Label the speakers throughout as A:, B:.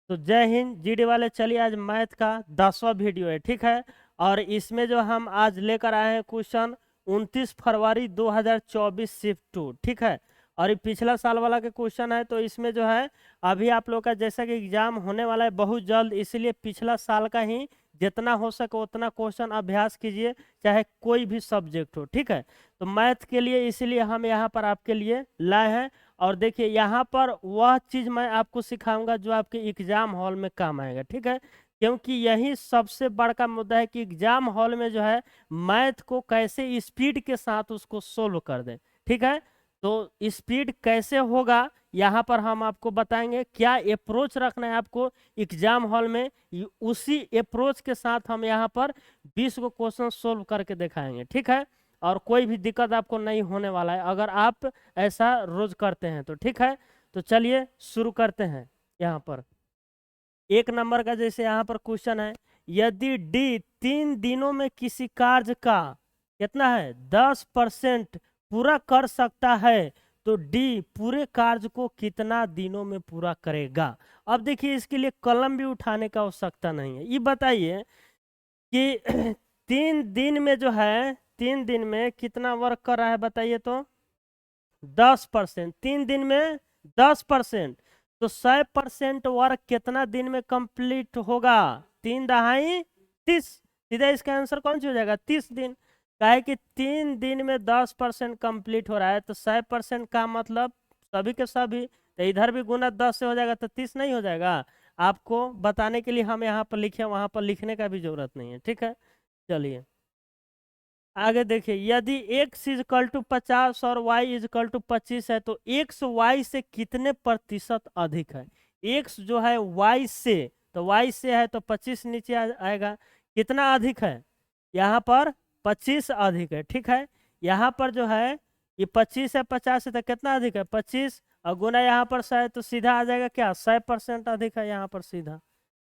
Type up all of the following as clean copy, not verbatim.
A: तो जय हिंद जीडी वाले। चलिए आज मैथ का 10वां वीडियो है, ठीक है। और इसमें जो हम आज लेकर आए हैं क्वेश्चन 29 फरवरी 2024 शिफ्ट 2, ठीक है। और ये पिछला साल वाला के क्वेश्चन है, तो इसमें जो है अभी आप लोग का जैसा कि एग्जाम होने वाला है बहुत जल्द, इसलिए पिछला साल का ही जितना हो सके उतना क्वेश्चन अभ्यास कीजिए, चाहे कोई भी सब्जेक्ट हो, ठीक है। तो मैथ के लिए इसलिए हम यहाँ पर आपके लिए लाए हैं। और देखिए यहाँ पर वह चीज मैं आपको सिखाऊंगा जो आपके एग्जाम हॉल में काम आएगा, ठीक है। क्योंकि यही सबसे बड़ा मुद्दा है कि एग्जाम हॉल में जो है मैथ को कैसे स्पीड के साथ उसको सोल्व कर दें, ठीक है। तो स्पीड कैसे होगा यहाँ पर हम आपको बताएंगे, क्या अप्रोच रखना है आपको एग्जाम हॉल में, उसी अप्रोच के साथ हम यहाँ पर 20 को क्वेश्चन सोल्व करके दिखाएंगे, ठीक है। और कोई भी दिक्कत आपको नहीं होने वाला है अगर आप ऐसा रोज करते हैं तो, ठीक है। तो चलिए शुरू करते हैं। यहाँ पर 1 नंबर का जैसे यहाँ पर क्वेश्चन है, यदि डी 3 दिनों में किसी कार्य का कितना है 10% पूरा कर सकता है, तो डी पूरे कार्य को कितना दिनों में पूरा करेगा। अब देखिए इसके लिए कलम भी उठाने का आवश्यकता नहीं है। ये बताइए कि 3 दिन में जो है 3 दिन में कितना वर्क कर रहा है, बताइए तो। 10%, 3 दिन में 10%, तो 100% वर्क कितना दिन में कंप्लीट होगा। 3 दहाई 30, सीधा इसका आंसर कौन सी हो जाएगा, 30 दिन। काहे कि 3 दिन में 10% कंप्लीट हो रहा है, तो 100% का मतलब सभी के सभी, तो इधर भी गुना 10 से हो जाएगा तो 30 नहीं हो जाएगा। आपको बताने के लिए हम यहाँ पर लिखे, वहां पर लिखने का भी जरूरत नहीं है, ठीक है। चलिए आगे देखिए, यदि x इजकल टू 50 और y इजकल टू 25 है, तो x y से कितने प्रतिशत अधिक है। x जो है y से, तो y से है तो 25 नीचे आएगा। कितना अधिक है, यहाँ पर 25 अधिक है, ठीक है। यहाँ पर जो है ये 25 है 50 है, तो कितना अधिक है 25, और गुना यहाँ पर 100 है, तो सीधा आ जाएगा क्या 100% अधिक है यहाँ पर सीधा,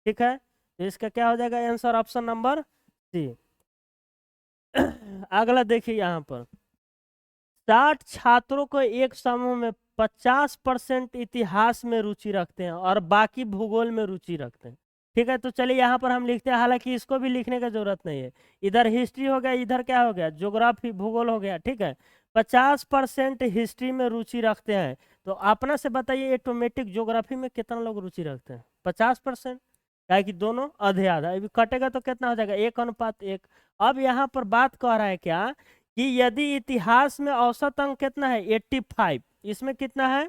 A: ठीक है। तो इसका क्या हो जाएगा आंसर, ऑप्शन नंबर सी। अगला देखिए यहाँ पर, 60 छात्रों को एक समूह में 50% इतिहास में रुचि रखते हैं और बाकी भूगोल में रुचि रखते हैं, ठीक है। तो चलिए यहाँ पर हम लिखते हैं, हालांकि इसको भी लिखने का जरूरत नहीं है। इधर हिस्ट्री हो गया, इधर क्या हो गया ज्योग्राफी भूगोल हो गया, ठीक है। 50% हिस्ट्री में रुचि रखते हैं, तो अपना से बताइए ऑटोमेटिक ज्योग्राफी में कितना लोग रुचि रखते हैं 50%, क्या कि दोनों आधे आधा, अभी कटेगा तो कितना हो जाएगा 1:1। अब यहाँ पर बात कह रहा है क्या कि यदि इतिहास में औसत अंक कितना है 85, इसमें कितना है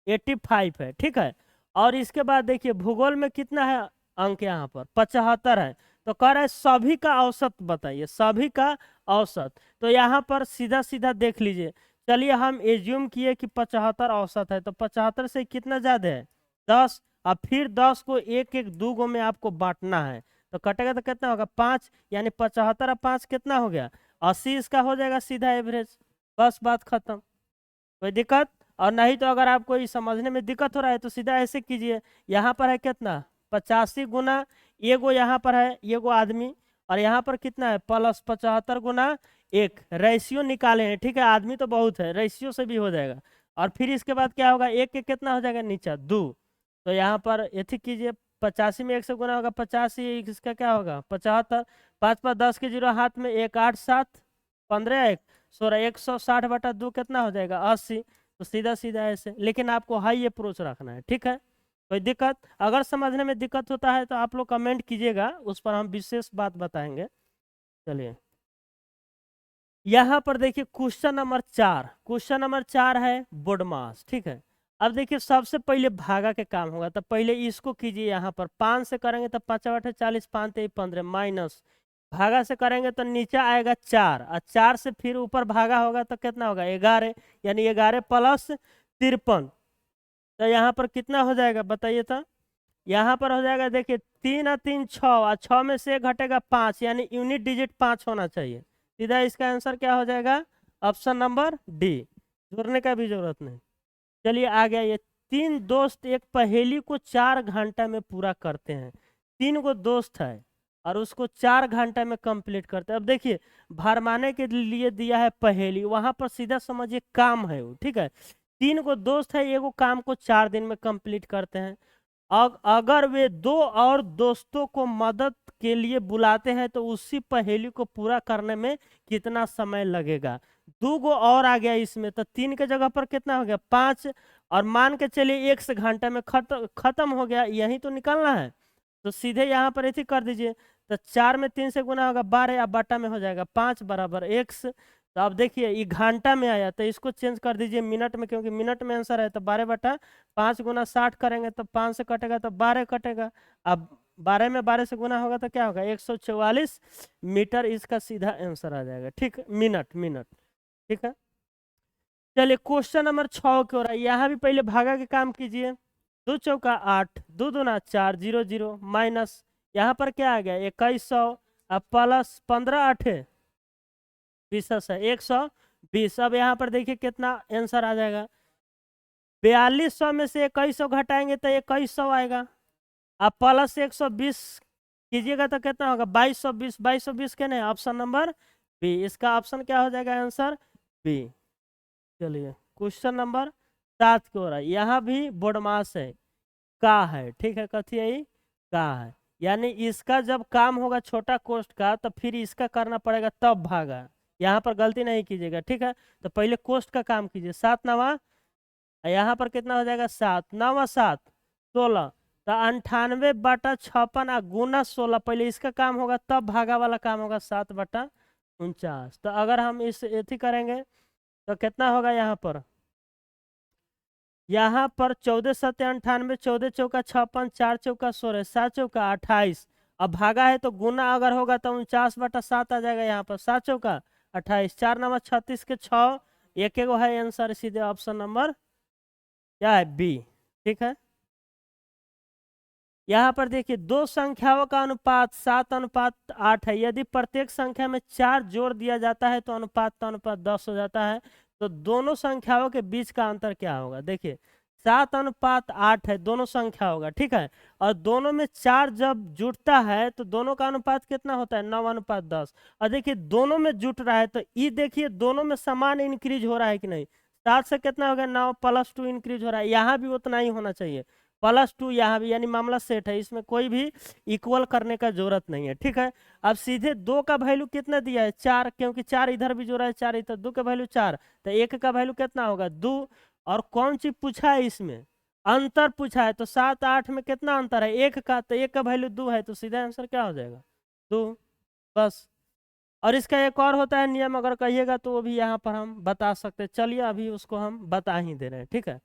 A: 85 है, ठीक है। और इसके बाद देखिए भूगोल में कितना है अंक, यहाँ पर 75 है। तो कह रहा है सभी का औसत बताइए, सभी का औसत। तो यहाँ पर सीधा सीधा देख लीजिए, चलिए हम एज्यूम किए कि 75 औसत है, तो 75 से कितना ज्यादा है 10, और फिर 10 को एक एक दो गो में आपको बांटना है, तो कटेगा तो कितना होगा 5, यानी 75 और 5 कितना हो गया 80, इसका हो जाएगा सीधा एवरेज। बस बात खत्म, कोई दिक्कत। और नहीं तो अगर आपको ये समझने में दिक्कत हो रहा है तो सीधा ऐसे कीजिए, यहाँ पर है कितना 85 गुना ये गो, यहाँ पर है ये गो आदमी, और यहाँ पर कितना है प्लस 75 गुना 1, रेशियो निकाले हैं, ठीक है। आदमी तो बहुत है, रेशियो से भी हो जाएगा। और फिर इसके बाद क्या होगा, एक के कितना हो जाएगा नीचे 2, तो यहाँ पर एथिक कीजिए, 85 में 1 से गुना होगा 85, इसका क्या होगा 75, 5 5 10 के जीरो हाथ में, 1 8 7 15 1 16, 160/2 कितना हो जाएगा 80। तो सीधा सीधा ऐसे, लेकिन आपको हाई अप्रोच रखना है, ठीक है। कोई दिक्कत, अगर समझने में दिक्कत होता है तो आप लोग कमेंट कीजिएगा, उस पर हम विशेष बात बताएंगे। चलिए यहाँ पर देखिए क्वेश्चन नंबर 4 है बोर्ड मास, ठीक है। अब देखिए सबसे पहले भागा के काम होगा, तो पहले इसको कीजिए, यहाँ पर 5 से करेंगे तो 5 8 40, 5 3 15, माइनस भागा से करेंगे तो नीचे आएगा 4, और 4 से फिर ऊपर भागा होगा तो कितना होगा 11, यानी 11 प्लस 53, तो यहाँ पर कितना हो जाएगा बताइए तो। यहाँ पर हो जाएगा देखिए 3 और 3 6, और 6 में से घटेगा 5, यानी यूनिट डिजिट 5 होना चाहिए। सीधा इसका आंसर क्या हो जाएगा ऑप्शन नंबर डी, जोड़ने का भी जरूरत नहीं। चलिए आ गया ये, 3 दोस्त एक पहेली को 4 घंटा में पूरा करते हैं। 3 गो दोस्त है और उसको 4 घंटा में कंप्लीट करते हैं। अब देखिए भरमाने के लिए दिया है पहेली, वहां पर सीधा समझिए काम है वो, ठीक है। 3 गो दोस्त है, एगो काम को 4 दिन में कंप्लीट करते हैं। अगर वे दो और दोस्तों को मदद के लिए बुलाते हैं तो उसी पहेली को पूरा करने में कितना समय लगेगा। दो गो और आ गया इसमें, तो 3 के जगह पर कितना हो गया 5, और मान के चलिए 1 से घंटे में खत्म हो गया, यही तो निकलना है। तो सीधे यहाँ पर ऐसे कर दीजिए, तो 4 में 3 से गुना होगा 12, या बटा में हो जाएगा 5 बराबर x। तो अब देखिए ये घंटा में आया, तो इसको चेंज कर दीजिए मिनट में, क्योंकि मिनट में आंसर है। तो 12/5 गुना 60 करेंगे तो 5 से कटेगा तो 12 कटेगा। अब 12 में 12 से गुना होगा तो क्या होगा 144 मीटर, इसका सीधा आंसर आ जाएगा। ठीक, मिनट मिनट। ठीक है, चलिए क्वेश्चन नंबर 6 की ओर है। यहाँ भी पहले भागा के काम कीजिए। 2 चौका 8, 2 दूना 4, 0 0 माइनस यहाँ पर क्या आ गया 2100, अब प्लस 15 8 20 है 120। अब यहाँ पर देखिए कितना आंसर आ जाएगा। 4200 में से 2100 घटाएंगे तो 2100 आएगा। अब प्लस 120 कीजिएगा तो कितना होगा 2220। 2220 के नहीं, ऑप्शन नंबर बी, इसका ऑप्शन क्या हो जाएगा आंसर बी। चलिए क्वेश्चन नंबर 7 की ओर है। यहाँ भी बोडमास है, का है। ठीक है, कथी है का है, यानी इसका जब काम होगा छोटा कोष्ट का तो फिर इसका करना पड़ेगा तब भागा। यहाँ पर गलती नहीं कीजिएगा। ठीक है, तो पहले कोष्ट का काम कीजिए। 7 9, यहाँ पर कितना हो जाएगा 7 9 7 16, तो 98/56 आ गुना 16, पहले इसका काम होगा तब भागा वाला काम होगा 7/49। तो अगर हम इस एथी करेंगे तो कितना होगा यहाँ पर 14 7 98, 14 चौका 56, 4 चौका 16, 7 चौका 28। अब भागा है तो गुना अगर होगा तो 49/7 आ जाएगा। यहाँ पर 7 चौका 28, 4 9 36 के 6, एक एगो है आंसर, सीधे ऑप्शन नंबर क्या है बी। ठीक है, यहाँ पर देखिए दो संख्याओं का अनुपात 7:8 है। यदि प्रत्येक संख्या में 4 जोड़ दिया जाता है तो अनुपात 10 हो जाता है। तो दोनों संख्याओं के बीच का अंतर क्या होगा। देखिए 7:8 है दोनों संख्या होगा। ठीक है, और दोनों में 4 जब जुटता है तो दोनों का अनुपात कितना होता है 9:10। और देखिए दोनों में जुट रहा है तो ये देखिए दोनों में समान इंक्रीज हो रहा है कि नहीं। 7 से कितना हो गया 9, +2 इंक्रीज हो रहा है। यहाँ भी उतना ही होना चाहिए, +2 यहाँ भी, यानी मामला सेट है, इसमें कोई भी इक्वल करने का जरूरत नहीं है। ठीक है, अब सीधे 2 का वैल्यू कितना दिया है 4, क्योंकि 4 इधर भी जोड़ा है 4 इधर, 2 का वैल्यू 4, तो 1 का वैल्यू कितना होगा 2। और कौन चीज पूछा है इसमें अंतर पूछा है, तो 7 8 में कितना अंतर है 1 का, तो 1 का वैल्यू 2 है, तो सीधा आंसर क्या हो जाएगा 2 बस। और इसका एक और होता है नियम, अगर कहिएगा तो वो भी यहाँ पर हम बता सकते हैं। चलिए अभी उसको हम बता ही दे रहे हैं। ठीक है,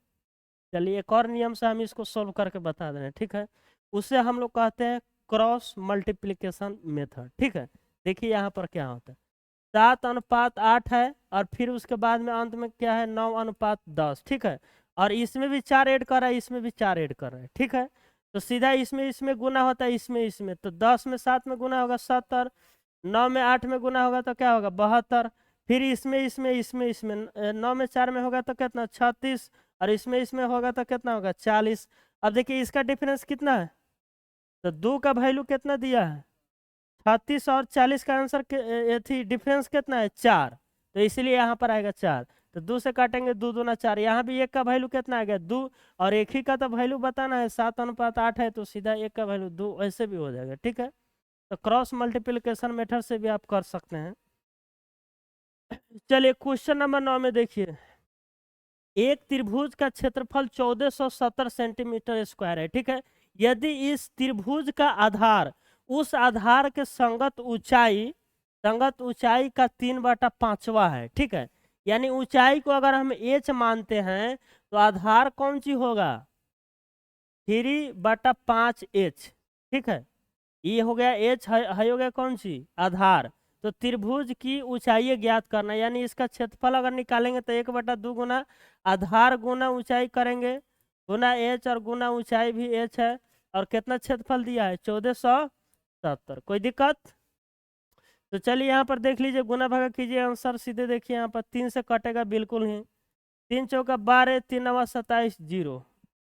A: चलिए एक और नियम से हम इसको सोल्व करके बता दे रहे हैं। ठीक है, उसे हम लोग कहते हैं क्रॉस मल्टीप्लिकेशन मेथड। ठीक है, देखिए यहाँ पर क्या होता है 7:8 है, और फिर उसके बाद में अंत में क्या है 9:10। ठीक है, और इसमें भी 4 ऐड कर रहा है, इसमें भी 4 ऐड कर रहा है। ठीक है, तो सीधा इसमें गुना होता है, इसमें तो 10 में 7 में गुना होगा 70, 9 में 8 में गुना होगा तो क्या होगा 72, फिर इसमें 9 में 4 में होगा तो कितना 36, और इसमें होगा तो कितना होगा 40। अब देखिए इसका डिफरेंस कितना है, तो 2 का वैल्यू कितना दिया है 36, और 40 का आंसर थी डिफरेंस कितना है 4, तो इसलिए यहाँ पर आएगा 4। तो 2 से काटेंगे 2 दूना 4, यहाँ भी 1 का वैल्यू कितना आ गया 2, और एक ही का तो वैल्यू बताना है 7:8 है, तो सीधा 1 का वैल्यू 2 ऐसे भी हो जाएगा। ठीक है, तो क्रॉस मल्टीप्लिकेशन मेथड से भी आप कर सकते हैं। चलिए क्वेश्चन नंबर 9 में देखिए, एक त्रिभुज का क्षेत्रफल 1470 सेंटीमीटर स्क्वायर है। ठीक है, यदि इस त्रिभुज का आधार उस आधार के संगत ऊंचाई का 3/5 है। ठीक है, यानी ऊंचाई को अगर हम h मानते हैं तो आधार कौन सी होगा 3/5h। ठीक है, ये हो गया h है हो गया कौन सी आधार। तो त्रिभुज की ऊंचाई ज्ञात करना, यानी इसका क्षेत्रफल अगर निकालेंगे तो 1/2 गुना आधार गुना ऊंचाई करेंगे, गुना h, और गुना ऊंचाई भी h है, और कितना क्षेत्रफल दिया है 1470। कोई दिक्कत। तो चलिए यहाँ पर देख लीजिए, गुना भागा कीजिए, आंसर सीधे देखिए यहाँ पर 3 से कटेगा बिल्कुल ही, 3 चौका 12, 3 9 27 0।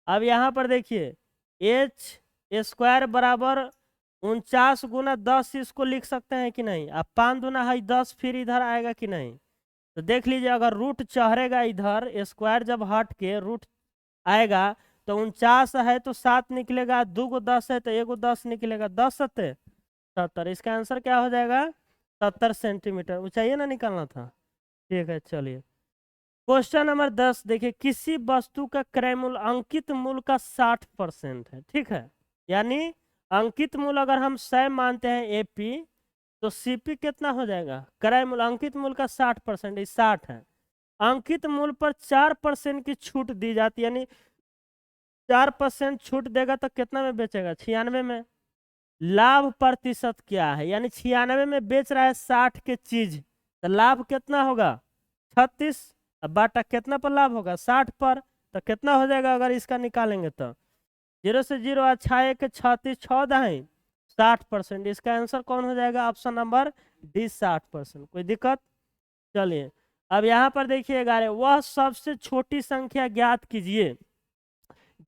A: अब यहाँ पर देखिए h² बराबर 49 गुना 10, इसको लिख सकते हैं कि नहीं। अब 5 दूना है 10, फिर इधर आएगा कि नहीं, तो देख लीजिए अगर रूट चढ़ेगा इधर, स्क्वायर जब हट के रूट आएगा तो 49 है तो 7 निकलेगा, 2 को 10 है तो 1 को 10 निकलेगा, 10 सत्ते 70। इसका आंसर क्या हो जाएगा? 70 सेंटीमीटर। ऊंचाई ना निकालना था। ठीक है, चलिए क्वेश्चन नंबर 10 देखिए, किसी वस्तु का क्रय मूल्य अंकित मूल्य का 60% है। ठीक है, यानी अंकित मूल्य अगर हम 100 मानते हैं एपी, तो सीपी कितना हो जाएगा? क्रय मूल्य अंकित मूल्य का 60%, 60 है। अंकित मूल्य पर 4% की छूट दी जाती है, यानी 4% छूट देगा तो कितना में बेचेगा? 96 में। लाभ प्रतिशत क्या है? यानी 96 में बेच रहा है 60 के चीज, तो लाभ कितना होगा? 36। अब बाटा कितना पर लाभ होगा? 60 पर। तो कितना हो जाएगा अगर इसका निकालेंगे तो? 0 से 0 अच्छा 1 36 6 दहाई 60%। इसका आंसर कौन हो जाएगा? Option number D 60%। कोई दिक्कत? चलिए अब यहाँ पर देखिए 11, वह सबसे छोटी संख्या ज्ञात कीजिए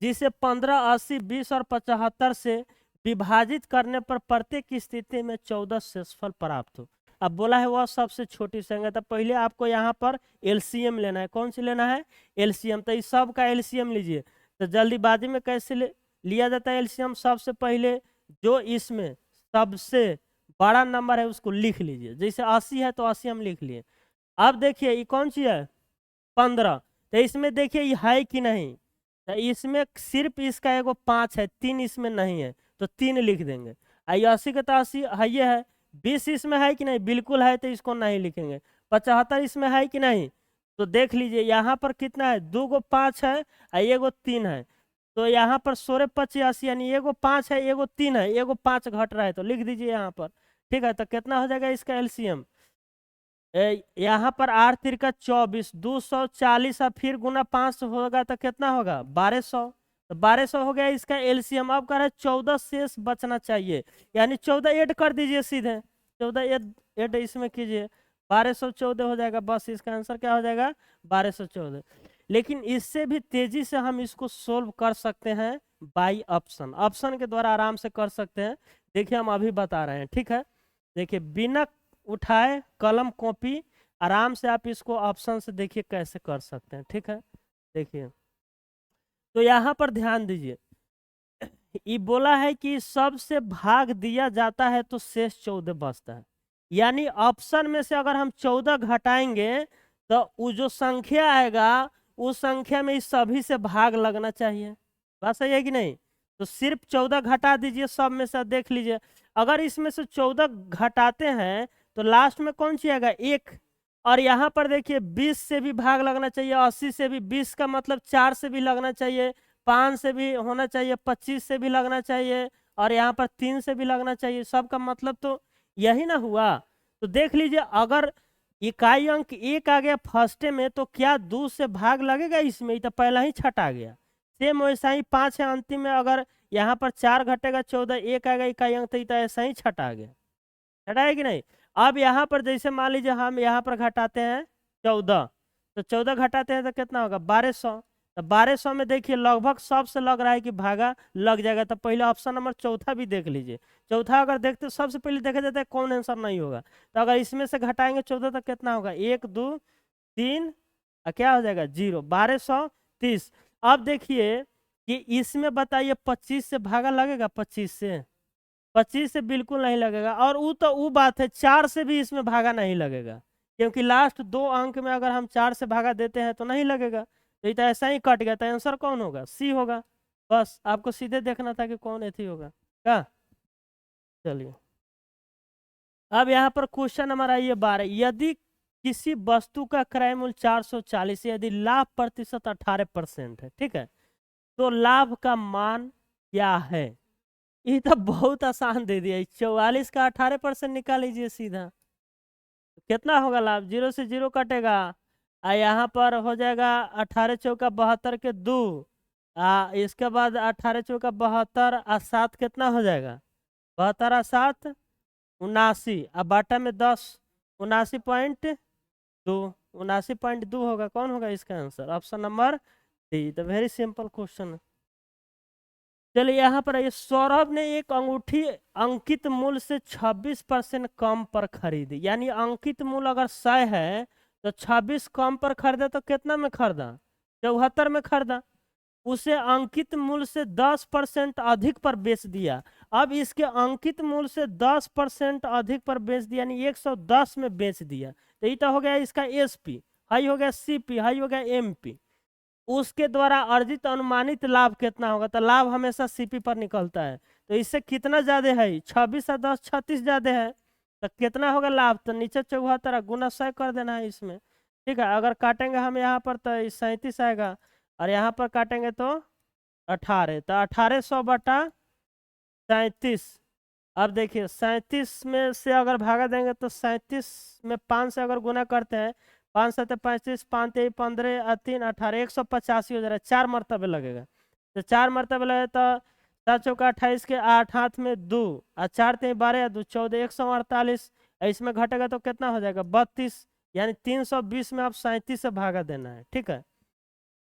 A: जिसे 15, 80, 20 और 75 से विभाजित करने पर प्रत्येक स्थिति में 14 शेषफल प्राप्त हो। अब बोला है वह सबसे छोटी संख्या, तो पहले आपको यहाँ पर एलसीएम लेना है। कौन सी लेना है? एलसीएम। तो इस सब का एलसीएम लीजिए। तो जल्दीबाजी में कैसे लिया जाता है एलसीएम? सबसे पहले जो इसमें सबसे बड़ा नंबर है उसको लिख लीजिए। जैसे 80 है तो 80 हम लिख लिए। अब देखिए ये कौन सी है? 15। तो इसमें देखिए ये है कि नहीं? तो इसमें सिर्फ इसका एगो 5 है, 3 इसमें नहीं है, तो 3 लिख देंगे। 80 का तो 80 है, ये है। 20 इसमें है कि नहीं? बिल्कुल है, तो इसको नहीं लिखेंगे। 75 इसमें है कि नहीं? तो देख लीजिए यहाँ पर कितना है? 2 गो 5 है और एगो 3 है, तो यहाँ पर 16 85, यानी एगो 5 है एगो 3 है, एगो 5 घट रहा है, तो लिख दीजिए यहाँ पर। ठीक है, तो कितना हो जाएगा इसका एलसीएम? यहाँ पर 8 तिरका 24, 240 और फिर गुना 5 होगा तो कितना होगा? 1200। तो 1200 हो गया इसका एलसीएम। अब कह रहे 14 शेष बचना चाहिए, यानी 14 ऐड कर दीजिए सीधे। 14 ऐड इसमें कीजिए, 1214 हो जाएगा। बस इसका आंसर क्या हो जाएगा? 1214। लेकिन इससे भी तेजी से हम इसको सोल्व कर सकते हैं बाई ऑप्शन। ऑप्शन के द्वारा आराम से कर सकते हैं। देखिए हम अभी बता रहे हैं। ठीक है, देखिए बिना उठाए कलम कॉपी आराम से आप इसको ऑप्शन से देखिए कैसे कर सकते हैं। ठीक है, देखिए तो यहाँ पर ध्यान दीजिए, ये बोला है कि सबसे भाग दिया जाता है तो शेष 14 बचता है। यानी ऑप्शन में से अगर हम 14 घटाएंगे तो वो जो संख्या आएगा उस संख्या में इस सभी से भाग लगना चाहिए। बात सही है कि नहीं? तो सिर्फ 14 घटा दीजिए सब में से, देख लीजिए अगर इसमें से 14 घटाते हैं तो लास्ट में कौन सी आएगा? 1। और यहाँ पर देखिए 20 से भी भाग लगना चाहिए, 80 से भी, 20 का मतलब 4 से भी लगना चाहिए, 5 से भी होना चाहिए, 25 से भी लगना चाहिए, और यहाँ पर 3 से भी लगना चाहिए। सबका मतलब तो यही ना हुआ। तो देख लीजिए अगर इकाई अंक 1 आ गया फर्स्ट में तो क्या 2 से भाग लगेगा इसमें? ये तो पहला ही छट आ गया। सेम वैसा ही 5 है अंतिम में, अगर यहाँ पर 4 घटेगा 14, 1 आएगा इकाई अंक, तो ऐसा ही छट आ गया। छटा है कि नहीं? अब यहाँ पर जैसे मान लीजिए हम यहाँ पर घटाते हैं 14, तो 14 घटाते हैं तो कितना होगा? 1200। तो 1200 में देखिए लगभग सबसे लग रहा है कि भागा लग जाएगा। तो पहले ऑप्शन नंबर चौथा भी देख लीजिए। चौथा अगर देखते सबसे पहले देखा जाता है कौन आंसर नहीं होगा। तो अगर इसमें से घटाएंगे 14 तो कितना होगा? 1 2 3 क्या हो जाएगा? 0, 1230। अब देखिए कि इसमें बताइए 25 से भागा लगेगा? 25 से बिल्कुल नहीं लगेगा। और वो बात है 4 से भी इसमें भागा नहीं लगेगा, क्योंकि लास्ट 2 अंक में अगर हम 4 से भागा देते हैं तो नहीं लगेगा। तो ये तो ऐसा ही कट गया। तो आंसर कौन होगा? सी होगा। बस आपको सीधे देखना था कि कौन एथी होगा क्या। चलिए अब यहाँ पर क्वेश्चन नंबर आइए 12, यदि किसी वस्तु का क्रय मूल्य 440, यदि लाभ प्रतिशत 18% है, ठीक है, तो लाभ का मान क्या है? ये तो बहुत आसान दे दिया। 44 का 18% निकाल लीजिए सीधा, कितना होगा लाभ? 0 से 0 कटेगा, यहाँ पर हो जाएगा 18 चौका 72 के 2, इसके बाद 18 चौका 72 और 7 कितना हो जाएगा? 72 और 7 79, अब बाटा में 10, 79.2, 79.2 होगा। कौन होगा इसका आंसर? Option number D. तो वेरी सिंपल क्वेश्चन है। चलिए यहाँ पर ये सौरभ ने एक अंगूठी अंकित मूल्य से 26% कम पर खरीदी। यानी अंकित मूल्य अगर 100 है तो 26 कम पर खरीदा तो कितना में खरीदा? 74 में खरीदा। उसे अंकित मूल्य से 10% अधिक पर बेच दिया। अब इसके अंकित मूल्य से 10% अधिक पर बेच दिया, यानी 110 में बेच दिया। तो ये तो हो गया इसका एसपी, हाई हो गया सीपी, हाई हो गया एमपी। उसके द्वारा अर्जित अनुमानित लाभ कितना होगा, तो लाभ हमेशा सीपी पर निकलता है। तो इससे कितना ज्यादा है, 26 और 10 36 ज्यादा है। तो कितना होगा लाभ, तो नीचे 74 गुना 100 कर देना है इसमें। ठीक है, अगर काटेंगे हम यहाँ पर तो 37 आएगा, और यहाँ पर काटेंगे तो 18, तो 1800 बटा 37। अब देखिए 37 में से अगर भागा देंगे तो 37 में 5 से अगर गुना करते हैं, 5 7 35, 5 3 15 और 3 18, 185 हो जा रहा है। 4 मरतबे लगेगा, तो 4 मरतबे लगे तो 7 चौका 28 के 8 हाथ में 2 और 4 3 12 या 2 14, 148। इसमें घटेगा तो कितना हो जाएगा 32, यानी 320 में अब 37 से भागा देना है। ठीक है,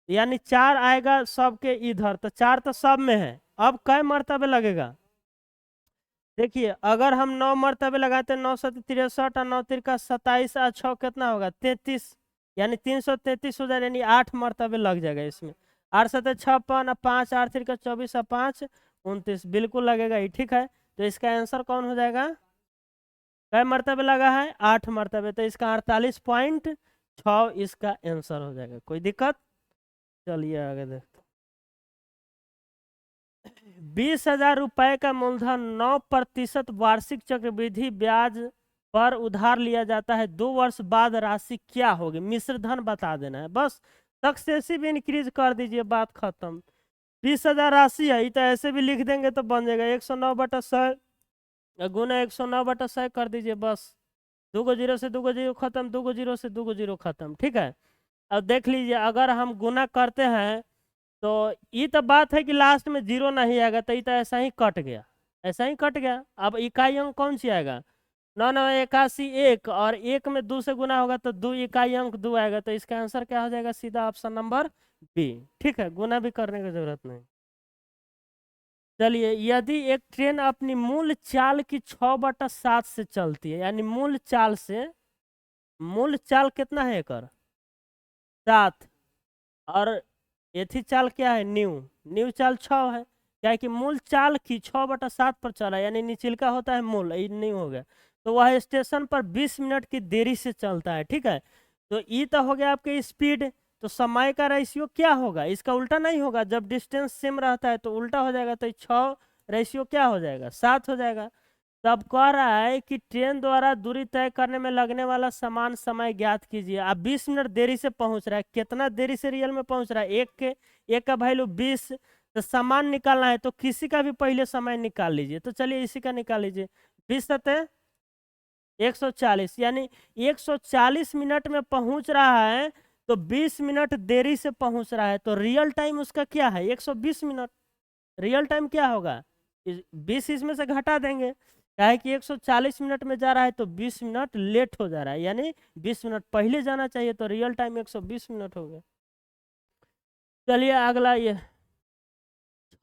A: यानी 4 आएगा सबके इधर, तो 4 तो सब में है। अब कै मरतबे लगेगा, देखिए अगर हम 9 मरतबे लगाते हैं, 9 7 63 और 9 3 का 27 और 6 कितना होगा 33, यानी 333 हो जाएगा, यानी 8 मरतबे लग जाएगा इसमें। 8 7 56 और 5 8 3 का 24 और 5 29, बिल्कुल लगेगा ही। ठीक है, तो इसका आंसर कौन हो जाएगा, कै मरतबे लगा है 8 मरतबे, तो इसका 48.6 इसका आंसर हो जाएगा। कोई दिक्कत, चलिए आगे देखते। 20,000 रुपए का मूलधन 9% वार्षिक चक्रवृद्धि ब्याज पर उधार लिया जाता है। 2 वर्ष बाद राशि क्या होगी, मिश्र धन बता देना है बस। सक्सेसिव इंक्रीज कर दीजिए, बात खत्म। 20,000 राशि है, तो ऐसे भी लिख देंगे तो बन जाएगा 109/100 गुना 109/100 कर दीजिए बस। 2 को 0 से 2 को 0 खत्म, 2 को 0 से 2 को 0 खत्म। ठीक है, अब देख लीजिए अगर हम गुना करते हैं तो ये तो बात है कि लास्ट में 0 नहीं आएगा, तो ये तो ऐसा ही कट गया, ऐसा ही कट गया। अब इकाई अंक कौन सी आएगा, 9 9 81 1, और 1 में 2 से गुना होगा तो 2 इकाई अंक 2 आएगा। तो इसका आंसर क्या हो जाएगा, सीधा ऑप्शन नंबर बी। ठीक है, गुना भी करने की जरूरत नहीं। चलिए, यदि एक ट्रेन अपनी मूल चाल की 6/7 से चलती है, यानी मूल चाल से, मूल चाल कितना है एकर 7, और एथी चाल क्या है न्यू, न्यू चाल 6 है। क्या है कि मूल चाल की 6/7 पर चला, यानी निचिलका होता है मूल, ये न्यू हो गया। तो वह स्टेशन पर 20 मिनट की देरी से चलता है। ठीक है, तो ई तो हो गया आपके स्पीड। तो समय का रेशियो क्या होगा, इसका उल्टा नहीं होगा, जब डिस्टेंस सेम रहता है तो उल्टा हो जाएगा। तो 6 रेशियो क्या हो जाएगा 7 हो जाएगा। तब कह रहा है कि ट्रेन द्वारा दूरी तय करने में लगने वाला समान समय ज्ञात कीजिए। आप 20 मिनट देरी से पहुंच रहा है, कितना देरी से रियल में पहुंच रहा है, एक का वैल्यू 20, तो समान निकालना है तो किसी का भी पहले समय निकाल लीजिए। तो चलिए इसी का निकाल लीजिए, 20 सत्ते 140, यानी 140 मिनट में पहुंच रहा है, तो 20 मिनट देरी से पहुंच रहा है, तो रियल टाइम उसका क्या है 120 मिनट। रियल टाइम क्या होगा, 20 इसमें से घटा देंगे, क्या है कि 140 मिनट में जा रहा है तो 20 मिनट लेट हो जा रहा है, यानी 20 मिनट पहले जाना चाहिए, तो रियल टाइम 120 मिनट हो गया। चलिए अगला, ये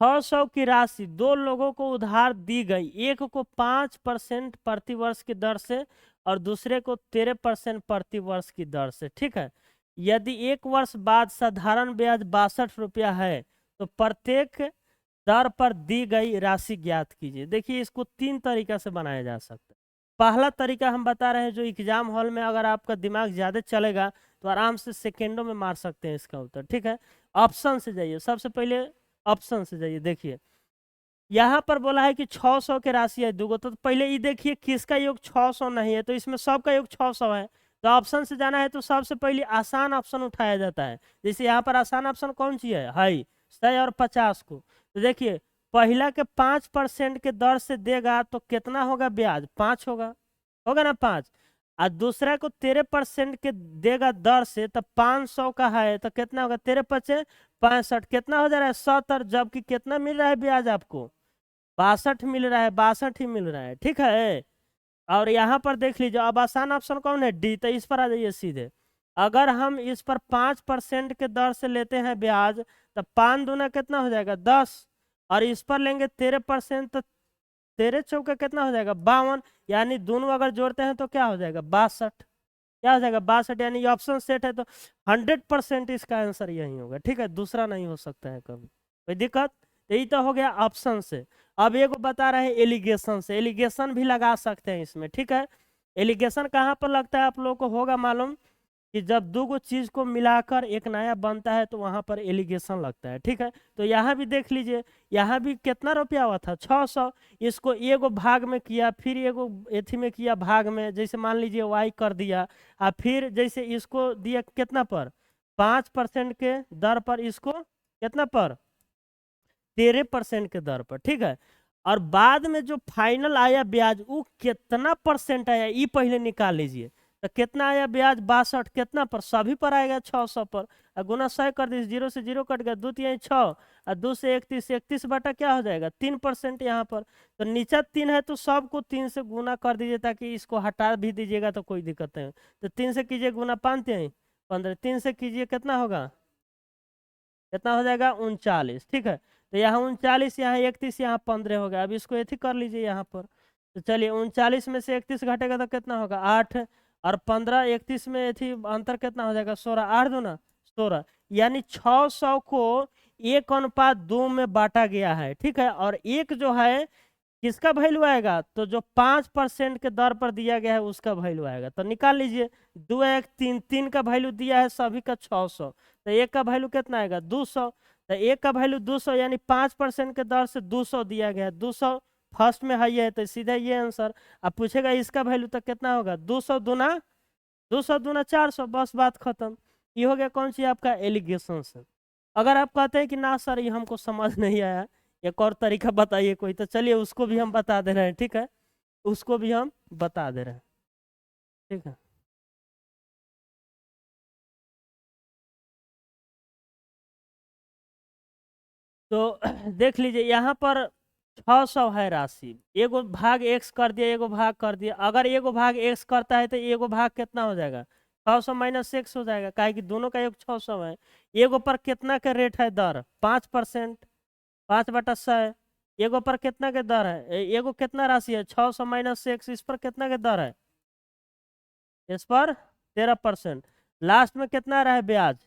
A: 600 की राशि 2 लोगों को उधार दी गई, एक को 5% प्रति वर्ष की दर से और दूसरे को 13% प्रति वर्ष की दर से। ठीक है, यदि 1 वर्ष बाद साधारण ब्याज 62 रुपया है, तो प्रत्येक दर पर दी गई राशि ज्ञात कीजिए। देखिए इसको 3 तरीका से बनाया जा सकता है। पहला तरीका हम बता रहे हैं, जो एग्जाम हॉल में अगर आपका दिमाग ज्यादा चलेगा तो आराम से सेकेंडों में मार सकते हैं इसका उत्तर। ठीक है, ऑप्शन से जाइए, सबसे पहले ऑप्शन से जाइए। देखिए यहाँ पर बोला है कि 600 के राशि है दूगो, तो पहले ये देखिए किसका योग 600 नहीं है, तो इसमें सबका योग 600 है। तो ऑप्शन से जाना है तो सबसे पहले आसान ऑप्शन उठाया जाता है। जैसे यहाँ पर आसान ऑप्शन कौन सी है, हाई 100 और 50 को। तो देखिए पहला के 5% के दर से देगा तो कितना होगा ब्याज 5 होगा ना 5, और दूसरा को 13% के देगा दर से, तो 500 का है तो कितना होगा 13×5 65, कितना हो जा रहा है 70, जबकि कितना मिल रहा है ब्याज आपको 62 मिल रहा है, 62 ही मिल रहा है। ठीक है, और यहाँ पर देख लीजिए अब आसान ऑप्शन कौन है डी, तो इस पर आ जाइए सीधे। अगर हम इस पर 5% के दर से लेते हैं ब्याज, तो 5 दूना कितना हो जाएगा 10, और इस पर लेंगे 13%, तो 13 चौका कितना हो जाएगा 52, यानी दोनों अगर जोड़ते हैं तो क्या हो जाएगा 62। क्या हो जाएगा 62, यानी ऑप्शन सेट है तो 100% इसका आंसर यही होगा। ठीक है, दूसरा नहीं हो सकता है कभी, कोई दिक्कत। यही तो हो गया ऑप्शन से। अब एक बता रहे हैं एलिगेशन से, एलिगेशन भी लगा सकते हैं इसमें। ठीक है, एलिगेशन कहाँ पर लगता है आप लोगों को होगा मालूम, कि जब दो गो चीज को मिलाकर एक नया बनता है तो वहां पर एलिगेशन लगता है। ठीक है, तो यहाँ भी देख लीजिए, यहाँ भी कितना रुपया हुआ था 600। इसको एगो भाग में किया, फिर एगो एथी में किया भाग में, जैसे मान लीजिए वाई कर दिया, और फिर जैसे इसको दिया कितना पर 5% के दर पर, इसको कितना पर 13% के दर पर। ठीक है, और बाद में जो फाइनल आया ब्याज वो कितना परसेंट आया ये पहले निकाल लीजिए। तो कितना आया ब्याज 62, कितना पर सभी पर आएगा 600 पर, और गुना 100 कर दीजिए, 0 से 0 कट गया, 2 तिहाई 6, और 2 से 31, 31 बटा क्या हो जाएगा 3% यहाँ पर। तो नीचा 3 है तो सबको 3 से गुना कर दीजिए, ताकि इसको हटा भी दीजिएगा तो कोई दिक्कत नहीं। तो 3 से कीजिए गुना, 5 तिहाई 15, 3 से कीजिए कितना होगा, कितना हो जाएगा 39। ठीक है, तो यहाँ 39, यहाँ 31, यहाँ 15 हो गया। अब इसको ऐसे कर लीजिए यहाँ पर। तो चलिए 39 में से 31 घटेगा तो कितना होगा 8, और 15 31 में ऐसी अंतर कितना हो जाएगा 16, 8 दूना 16, यानी 600 को 1:2 में बांटा गया है। ठीक है, और एक जो है किसका वैल्यू आएगा, तो जो 5% के दर पर दिया गया है उसका वैल्यू आएगा। तो निकाल लीजिए, 2 1 3, 3 का वैल्यू दिया है सभी का 600, तो एक का वैल्यू कितना आएगा 200। तो एक का वैल्यू 200, यानी 5% के दर से 200 दिया गया है, 200 फर्स्ट में है तो सीधा ये आंसर। अब पूछेगा इसका वैल्यू तो कितना होगा 200 दूना 400, बस बात खत्म। ये हो गया कौन सी आपका एलिगेशन से। अगर आप कहते हैं कि ना सर ये हमको समझ नहीं आया, एक और तरीका बताइए कोई, तो चलिए उसको भी हम बता दे रहे हैं। ठीक है, उसको भी हम बता दे रहे हैं। ठीक है, तो देख लीजिए यहाँ पर 600 है राशि, एगो भाग एक्स कर दिया, एगो भाग कर दिया। अगर एगो भाग एक्स करता है तो एगो भाग कितना हो जाएगा 600 माइनस एक्स हो जाएगा, काहे कि दोनों का योग 600 है। एगो पर कितना का रेट है दर 5%, 5/100। एगो पर कितना के दर है, एगो कितना राशि है 600 माइनस एक्स, इस पर कितना के दर है, इस पर 13%। लास्ट में कितना रहा है ब्याज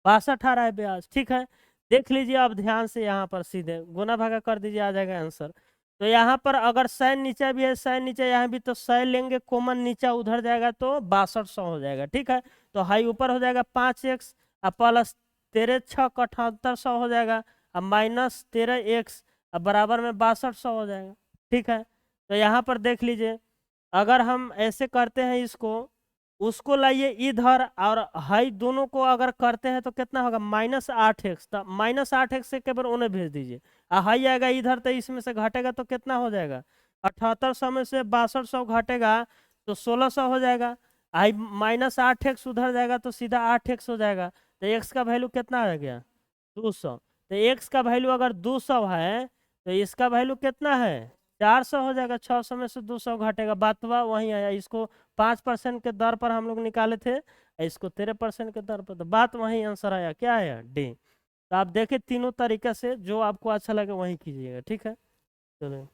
A: 62 आ रहा है ब्याज। ठीक है, देख लीजिए अब ध्यान से, यहाँ पर सीधे गुना भागा कर दीजिए, आ जाएगा आंसर। तो यहाँ पर अगर साइन नीचा भी है, साइन नीचा यहाँ भी, तो साइन लेंगे कॉमन, नीचा उधर जाएगा तो 6200 हो जाएगा। ठीक है, तो हाई ऊपर हो जाएगा 5x, और प्लस 13 6 7800 हो जाएगा, अब माइनस 13x, अब बराबर में 6200 हो जाएगा। ठीक है, तो यहाँ पर देख लीजिए, अगर हम ऐसे करते हैं इसको, उसको लाइए इधर, और हाई दोनों को अगर करते हैं तो कितना होगा -8x, तो -8x से केवल उन्हें भेज दीजिए, और हाई आएगा इधर, तो इसमें से घटेगा तो कितना हो जाएगा 7800 में से 6200 घटेगा तो 1600 हो जाएगा। हाई -8x उधर जाएगा तो सीधा 8x हो जाएगा, तो x का वैल्यू कितना आ गया 200। तो x का वैल्यू अगर 200 है तो इसका वैल्यू कितना है 400 हो जाएगा। 600 में से 200 घटेगा, बातवा वहीं आया। इसको 5% के दर पर हम लोग निकाले थे, इसको 13% के दर पर, तो बात वहीं आंसर आया, क्या आया डी। तो आप देखें तीनों तरीके से जो आपको अच्छा लगे वहीं कीजिएगा। ठीक है, चलो,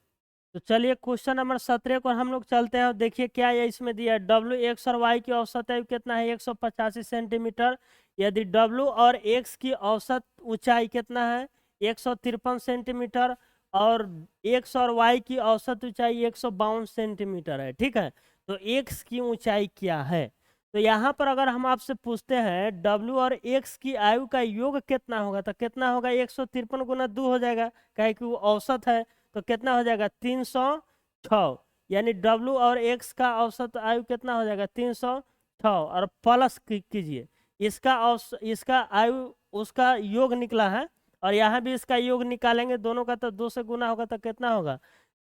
A: तो चलिए क्वेश्चन नंबर 17 को हम लोग चलते हैं और देखिए क्या है इसमें दिया है। डब्ल्यू एक्स और वाई की औसत आयु कितना है 185 सेंटीमीटर। यदि डब्ल्यू और एक्स की औसत ऊंचाई कितना है 153 सेंटीमीटर, और एक्स और वाई की औसत ऊंचाई 152 सेंटीमीटर है। ठीक है, तो एक्स की ऊंचाई क्या है। तो यहाँ पर अगर हम आपसे पूछते हैं डब्ल्यू और एक्स की आयु का योग कितना होगा, तो कितना होगा 153 गुना 2 हो जाएगा, काहे कि वो औसत है। तो कितना हो जाएगा 306, यानी डब्ल्यू और एक्स का औसत आयु कितना हो जाएगा 306, और प्लस कीजिए इसका आयु उसका योग निकला है, और यहाँ भी इसका योग निकालेंगे दोनों का, तो 2 से गुना होगा तो कितना होगा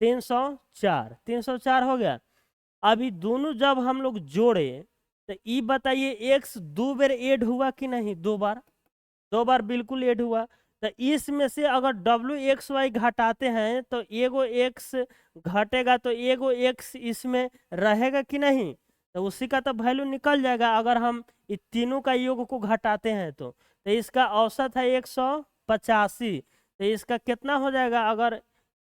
A: 304, 304 हो गया। अभी दोनों जब हम लोग जोड़े तो ये बताइए एक्स 2 बार ऐड हुआ कि नहीं, 2 बार, 2 बार बिल्कुल ऐड हुआ। तो इसमें से अगर डब्ल्यू एक्स वाई घटाते हैं तो एगो एक्स घटेगा, तो एगो एक्स इसमें रहेगा कि नहीं, तो उसी का तो वैल्यू निकल जाएगा अगर हम इस तीनों का योग को घटाते हैं तो इसका औसत है 185। तो इसका कितना हो जाएगा अगर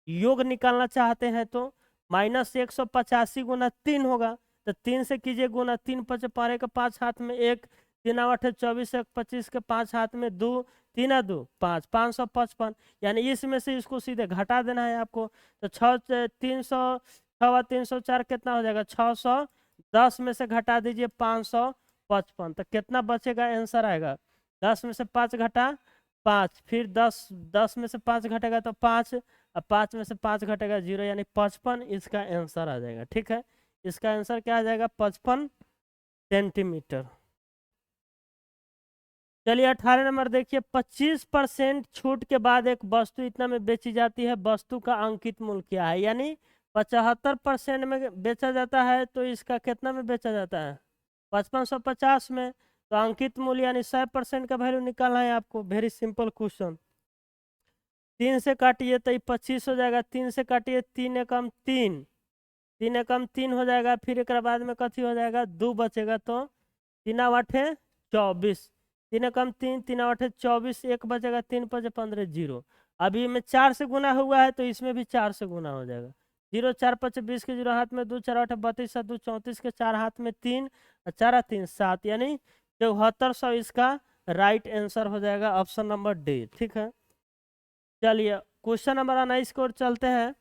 A: योग निकालना चाहते हैं तो -185 गुना 3 होगा, तो 3 से कीजिए गुना, 3 5 12 के 5 हाथ में 1, 3 8 24 1 25 के 5 हाथ में 2, 3 2 5, 555। यानी इसमें से इसको सीधे घटा देना है आपको। तो 304 कितना हो जाएगा, 610 में से घटा दीजिए 555, तो कितना बचेगा, आंसर आएगा 10 में से 5 घटा 5, फिर 10 में से 5 घटेगा तो 5, अब 5 में से 5 घटेगा 0, यानी 55 इसका आंसर आ जाएगा। ठीक है, इसका आंसर क्या आ जाएगा, 55 सेंटीमीटर। चलिए 18 नंबर देखिए, 25% छूट के बाद एक वस्तु इतना में बेची जाती है, वस्तु का अंकित मूल्य क्या है। यानी 75% में बेचा जाता है, तो इसका कितना में बेचा जाता है, 5550 में। तो अंकित मूल्य यानी 100% का वैल्यू निकालना है आपको। Very simple question. 3 से काटिए तो 25 हो जाएगा, 3 से काटिए 3 एकम 3, 3 एकम 3 हो जाएगा, फिर एक बाद में कथी हो जाएगा, 2 बचेगा, तो 3 8 24, 3 एकम 3, 3 8 24, 1 बचेगा, 3 5 15 0। अभी में 4 से गुना हुआ है तो इसमें भी 4 से गुना हो जाएगा। 0 4 5 20 के 0 हाथ में 2, 4 8 32, 7 2 34 के 4 हाथ में 3, 4 3 7, यानी 7400 इसका राइट आंसर हो जाएगा, ऑप्शन नंबर डी। ठीक है, चलिए क्वेश्चन नंबर 19 की ओर चलते हैं।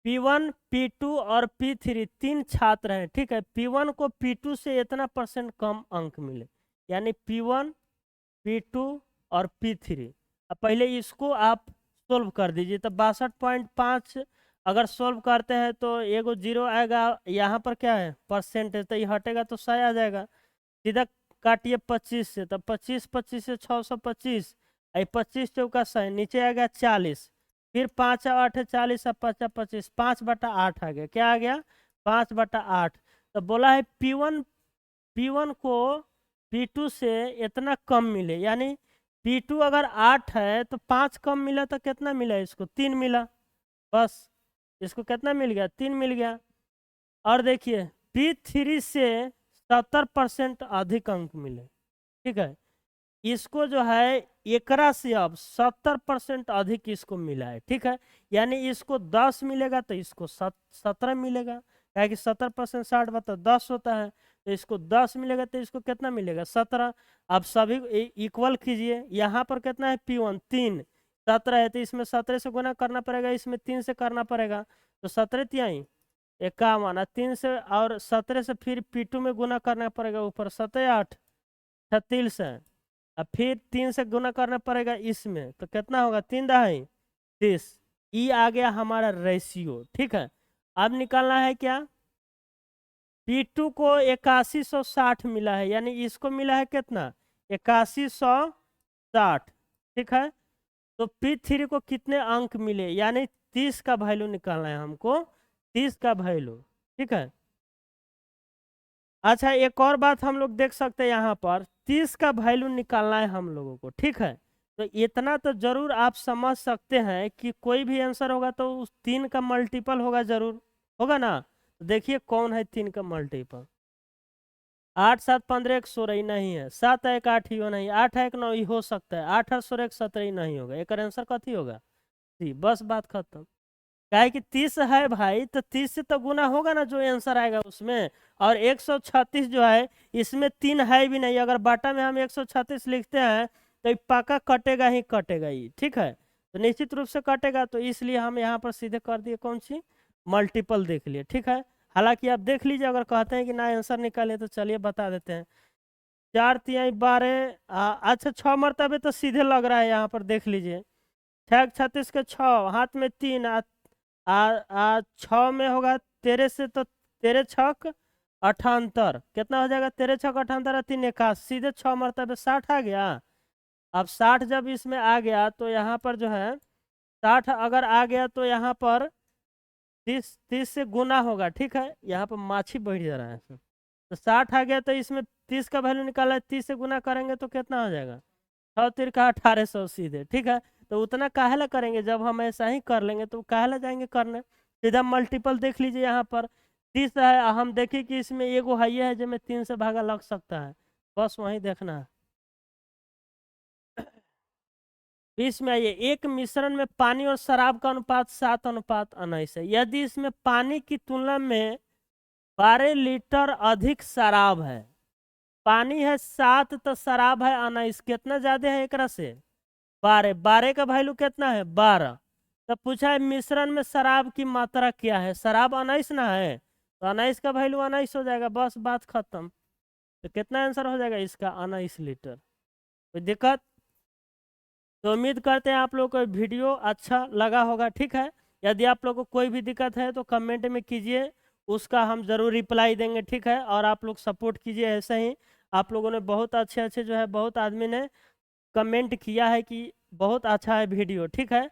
A: P1, P2 और P3 तीन छात्र हैं। ठीक है, P1 को P2 से इतना % कम अंक मिले, यानी P1, P2 और P3। अब पहले इसको आप सोल्व कर दीजिए। तो 62.5 अगर सोल्व करते हैं तो एगो 0 आएगा, यहाँ पर क्या है, परसेंटेज, तो ये हटेगा तो 100 आ जाएगा। सीधा काटिए 25 से, तो 25 25 से 625, 25 चौका 100, नीचे आएगा 40, फिर 5 8 40, 5 25, 5/8 आ गया। क्या आ गया, 5/8। तो बोला है P1 को P2 से इतना कम मिले, यानी P2 अगर 8 है तो 5 कम मिला तो कितना मिला, इसको 3 मिला, बस इसको कितना मिल गया, 3 मिल गया। और देखिए P3 से 70% अधिक अंक मिले। ठीक है, इसको जो है एकरा से अब 70% अधिक इसको मिला है। ठीक है, यानी इसको 10 मिलेगा तो इसको 17 मिलेगा, क्या कि 70% 60 बता 10 होता है, तो इसको 10 मिलेगा तो इसको कितना मिलेगा, 17। अब सभी इक्वल कीजिए, यहाँ पर कितना है, P1 3, 17 है, तो इसमें 17 से गुना करना पड़ेगा, इसमें 3 से करना पड़ेगा, तो 17 तिहाई 51, 3 से और 17 से फिर P2 में गुना करना पड़ेगा, ऊपर 7 8 36 है, अब फिर 3 से गुना करना पड़ेगा इसमें, तो कितना होगा, 3 दहाई 30। ई आ गया हमारा रेशियो। ठीक है, अब निकालना है क्या, P2 को 8160 मिला है, यानी इसको मिला है कितना, 8160। ठीक है, तो P3 को कितने अंक मिले, यानी 30 का वैल्यू निकालना है हमको, 30 का वैल्यू। ठीक है, अच्छा एक और बात हम लोग देख सकते हैं, यहाँ पर 30 का वैल्यू निकालना है हम लोगों को। ठीक है, तो इतना तो जरूर आप समझ सकते हैं कि कोई भी आंसर होगा तो उस 3 का मल्टीपल होगा, जरूर होगा ना। तो देखिए कौन है 3 का मल्टीपल, 8 7 15 1 16 ही नहीं है, 7 1 8 ही हो नहीं, 8 1 9 ही हो सकता है, 8 8 16 1 17 ही नहीं होगा, एक आंसर कथी होगा, सी, बस बात खत्म। क्या है कि 30 है भाई, तो 30 से तो गुना होगा ना जो आंसर आएगा उसमें, और 136 जो है इसमें 3 है भी नहीं, अगर बाटा में हम 136 लिखते हैं तो ये पक्का कटेगा ही कटेगा ही। ठीक है, तो निश्चित रूप से कटेगा, तो इसलिए हम यहाँ पर सीधे कर दिए कौन सी, मल्टीपल देख लिए। ठीक है, हालांकि आप देख लीजिए, अगर कहते हैं कि ना आंसर निकाले तो चलिए बता देते हैं। 4 तिहाई 12, अच्छा 6 मरतबे तो सीधे लग रहा है, यहाँ पर देख लीजिए, 6 36 के 6 हाथ में 3, 6 में होगा 13 से, तो 13 छक 78, कितना हो जाएगा, 13 छक 78, 3 81, सीधे 6 मरतबे 60 आ गया। अब 60 जब इसमें आ गया तो यहाँ पर जो है 60 अगर आ गया तो यहाँ पर 30 से गुना होगा। ठीक है, यहाँ पर माछी बैठ जा रहा है, तो 60 आ गया तो इसमें 30 का वैल्यू निकाला है, 30 से गुना करेंगे तो कितना हो जाएगा, 6 3 का 1800 सीधे। ठीक है, तो उतना काहेला करेंगे, जब हम ऐसा ही कर लेंगे तो काहेला जाएंगे करने, सीधा मल्टीपल देख लीजिए, यहाँ पर 30 है, हम देखें कि इसमें एगो है है जिसमें 3 से भागा लग सकता है, बस वही देखना है। इसमें आइए, एक मिश्रण में पानी और शराब का अनुपात 7:19 है, यदि इसमें पानी की तुलना में 12 लीटर अधिक शराब है। पानी है 7 तो शराब है 19, कितना ज्यादा है एकरा से? 12। 12 का वैल्यू कितना है? 12। तो पूछा है मिश्रण में शराब की मात्रा क्या है? शराब 19 ना है, तो 19 का वैल्यू 19 हो जाएगा, बस बात खत्म। तो कितना आंसर हो जाएगा इसका? 19 लीटर। कोई दिक्कत? तो उम्मीद करते हैं आप लोग को वीडियो अच्छा लगा होगा, ठीक है। यदि आप लोग को कोई भी दिक्कत है तो कमेंट में कीजिए, उसका हम ज़रूर रिप्लाई देंगे, ठीक है। और आप लोग सपोर्ट कीजिए ऐसे ही। आप लोगों ने बहुत अच्छे अच्छे जो है बहुत आदमी ने कमेंट किया है कि बहुत अच्छा है वीडियो, ठीक है।